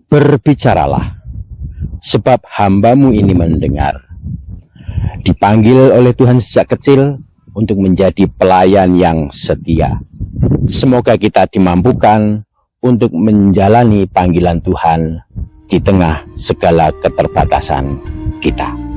Berbicaralah, sebab hamba-Mu ini mendengar. Dipanggil oleh Tuhan sejak kecil untuk menjadi pelayan yang setia. Semoga kita dimampukan untuk menjalani panggilan Tuhan di tengah segala keterbatasan kita.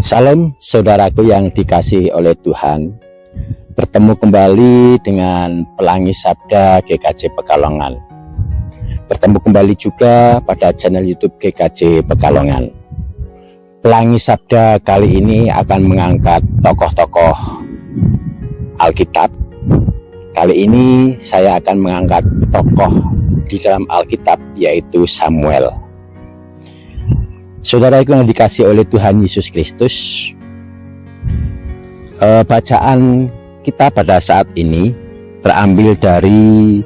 Salam saudaraku yang dikasihi oleh Tuhan. Bertemu kembali dengan Pelangi Sabda GKJ Pekalongan. Bertemu kembali juga pada channel YouTube GKJ Pekalongan. Pelangi Sabda kali ini akan mengangkat tokoh-tokoh Alkitab. Kali ini saya akan mengangkat tokoh di dalam Alkitab, yaitu Samuel. Saudaraku yang dikasihi oleh Tuhan Yesus Kristus, bacaan kita pada saat ini terambil dari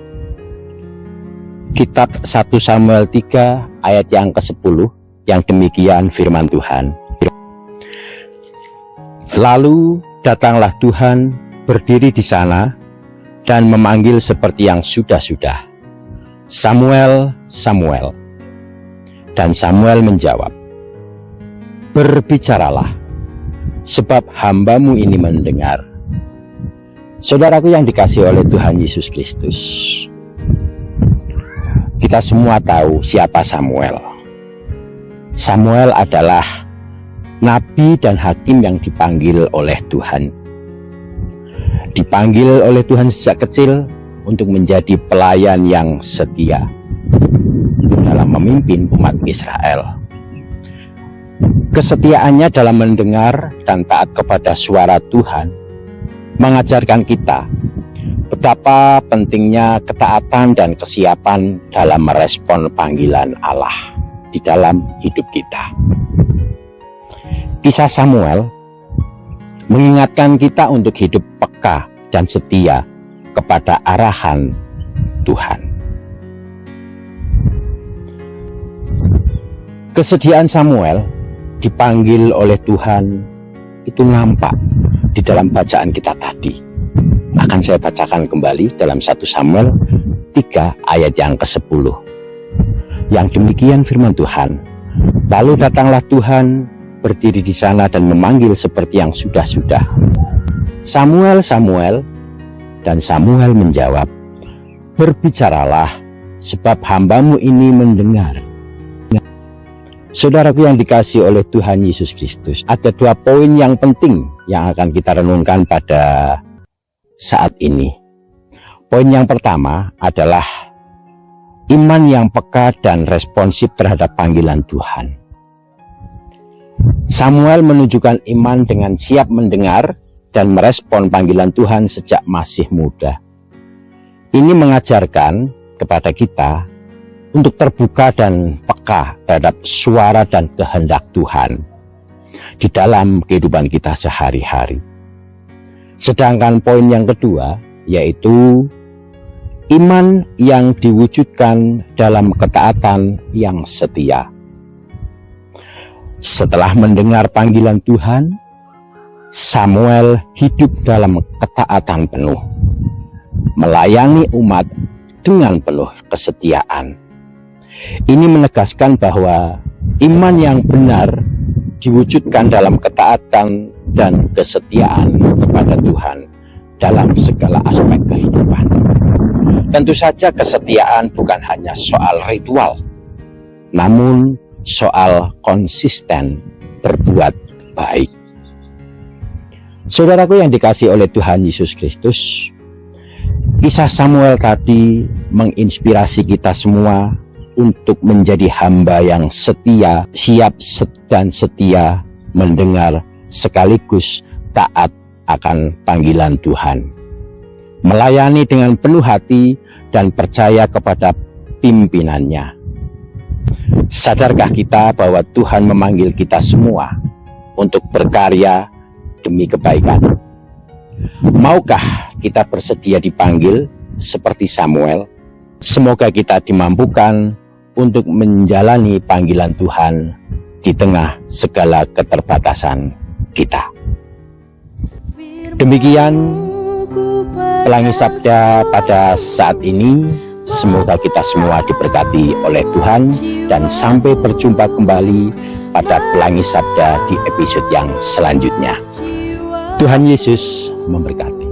kitab 1 Samuel 3 ayat yang ke-10, yang demikian firman Tuhan. Lalu datanglah Tuhan berdiri di sana dan memanggil seperti yang sudah-sudah, Samuel, Samuel. Dan Samuel menjawab, berbicaralah, sebab hamba-Mu ini mendengar. Saudaraku yang dikasihi oleh Tuhan Yesus Kristus, kita semua tahu siapa Samuel. Samuel adalah nabi dan hakim yang dipanggil oleh Tuhan. Dipanggil oleh Tuhan sejak kecil untuk menjadi pelayan yang setia dalam memimpin umat Israel. Kesetiaannya dalam mendengar dan taat kepada suara Tuhan mengajarkan kita betapa pentingnya ketaatan dan kesiapan dalam merespon panggilan Allah di dalam hidup kita. Kisah Samuel mengingatkan kita untuk hidup peka dan setia kepada arahan Tuhan. Kesediaan Samuel dipanggil oleh Tuhan itu nampak di dalam bacaan kita tadi. Akan saya bacakan kembali dalam 1 Samuel 3 ayat yang ke-10. Yang demikian firman Tuhan. Lalu datanglah Tuhan berdiri di sana dan memanggil seperti yang sudah-sudah, Samuel, Samuel. Dan Samuel menjawab, berbicaralah, sebab hamba-Mu ini mendengar. Saudaraku yang dikasihi oleh Tuhan Yesus Kristus, ada 2 poin yang penting yang akan kita renungkan pada saat ini. Poin yang pertama adalah iman yang peka dan responsif terhadap panggilan Tuhan. Samuel menunjukkan iman dengan siap mendengar dan merespon panggilan Tuhan sejak masih muda. Ini mengajarkan kepada kita untuk terbuka dan peka terhadap suara dan kehendak Tuhan di dalam kehidupan kita sehari-hari. Sedangkan poin yang kedua, yaitu iman yang diwujudkan dalam ketaatan yang setia. Setelah mendengar panggilan Tuhan, Samuel hidup dalam ketaatan penuh, melayani umat dengan penuh kesetiaan. Ini menegaskan bahwa iman yang benar diwujudkan dalam ketaatan dan kesetiaan kepada Tuhan dalam segala aspek kehidupan. Tentu saja kesetiaan bukan hanya soal ritual, namun soal konsisten berbuat baik. Saudaraku yang dikasihi oleh Tuhan Yesus Kristus, kisah Samuel tadi menginspirasi kita semua untuk menjadi hamba yang setia, siap dan setia mendengar sekaligus taat akan panggilan Tuhan. Melayani dengan penuh hati dan percaya kepada pimpinannya. Sadarkah kita bahwa Tuhan memanggil kita semua untuk berkarya demi kebaikan? Maukah kita bersedia dipanggil seperti Samuel? Semoga kita dimampukan untuk menjalani panggilan Tuhan di tengah segala keterbatasan kita. Demikian Pelangi Sabda pada saat ini. Semoga kita semua diberkati oleh Tuhan dan sampai berjumpa kembali pada Pelangi Sabda di episode yang selanjutnya. Tuhan Yesus memberkati.